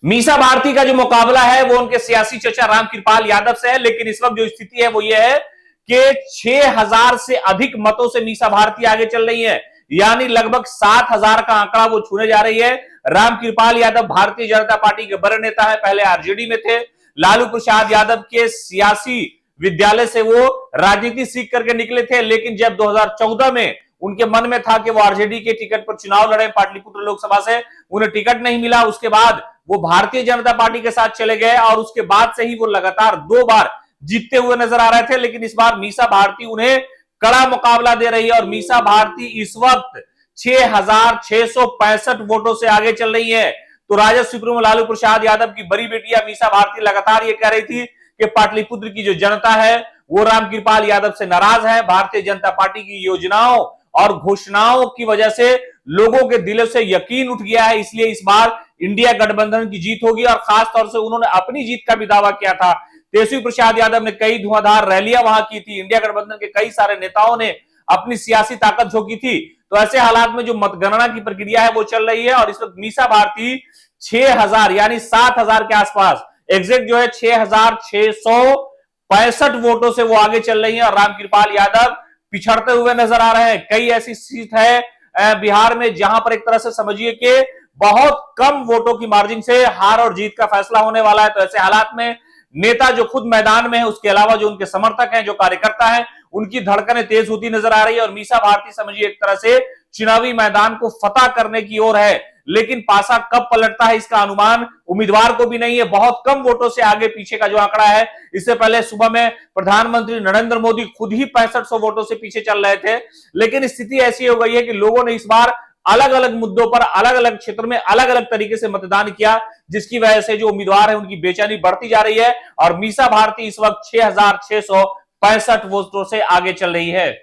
मीसा भारती का जो मुकाबला है वो उनके सियासी चचा रामकृपाल यादव से है, लेकिन इस वक्त जो स्थिति है वो ये है कि 6000 से अधिक मतों से मीसा भारती आगे चल रही है, यानी लगभग 7000 का आंकड़ा वो छूने जा रही है। रामकृपाल यादव भारतीय जनता पार्टी के बड़े नेता है, पहले आरजेडी में थे। लालू प्रसाद यादव के सियासी विद्यालय से वो राजनीति सीख करके निकले थे, लेकिन जब 2014 में उनके मन में था कि वो आरजेडी के टिकट पर चुनाव लड़े, पाटलिपुत्र लोकसभा से उन्हें टिकट नहीं मिला। उसके बाद वो भारतीय जनता पार्टी के साथ चले गए और उसके बाद से ही वो लगातार 2 बार जीतते हुए नजर आ रहे थे, लेकिन इस बार मीसा भारती उन्हें कड़ा मुकाबला दे रही है और मीसा भारती इस वक्त 6665 वोटों से आगे चल रही है। तो राजद सुप्रीमो लालू प्रसाद यादव की बड़ी बेटिया मीसा भारती लगातार ये कह रही थी कि पाटलिपुत्र की जो जनता है वो रामकृपाल यादव से नाराज है। भारतीय जनता पार्टी की योजनाओं और घोषणाओं की वजह से लोगों के दिलों से यकीन उठ गया है, इसलिए इस बार इंडिया गठबंधन की जीत होगी। और खास तौर से उन्होंने अपनी जीत का भी दावा किया था। तेजस्वी प्रसाद यादव ने कई धुआंधार रैलियां वहां की थी, इंडिया गठबंधन के कई सारे नेताओं ने अपनी सियासी ताकत झोंकी थी। तो ऐसे हालात में जो मतगणना की प्रक्रिया है वो चल रही है और इस वक्त मीसा भारती 6000 यानी 7000 के आसपास, एग्जैक्ट जो है 6665 वोटों से वो आगे चल रही है और रामकृपाल यादव पिछड़ते हुए नजर आ रहे हैं। कई ऐसी सीट है बिहार में जहां पर एक तरह से समझिए कि बहुत कम वोटों की मार्जिन से हार और जीत का फैसला होने वाला है। तो ऐसे हालात में नेता जो खुद मैदान में है, उसके अलावा जो उनके समर्थक हैं, जो कार्यकर्ता हैं, उनकी धड़कनें तेज होती नजर आ रही है और मीसा भारती समझिए एक तरह से चुनावी मैदान को फतह करने की ओर है। लेकिन पासा कब पलटता है इसका अनुमान उम्मीदवार को भी नहीं है। बहुत कम वोटों से आगे पीछे का जो आंकड़ा है, इससे पहले सुबह में प्रधानमंत्री नरेंद्र मोदी खुद ही 6500 वोटों से पीछे चल रहे थे। लेकिन स्थिति ऐसी हो गई है कि लोगों ने इस बार अलग अलग मुद्दों पर अलग अलग क्षेत्र में अलग अलग तरीके से मतदान किया, जिसकी वजह से जो उम्मीदवार है उनकी बेचैनी बढ़ती जा रही है और मीसा भारती इस वक्त 6665 वोटों से आगे चल रही है।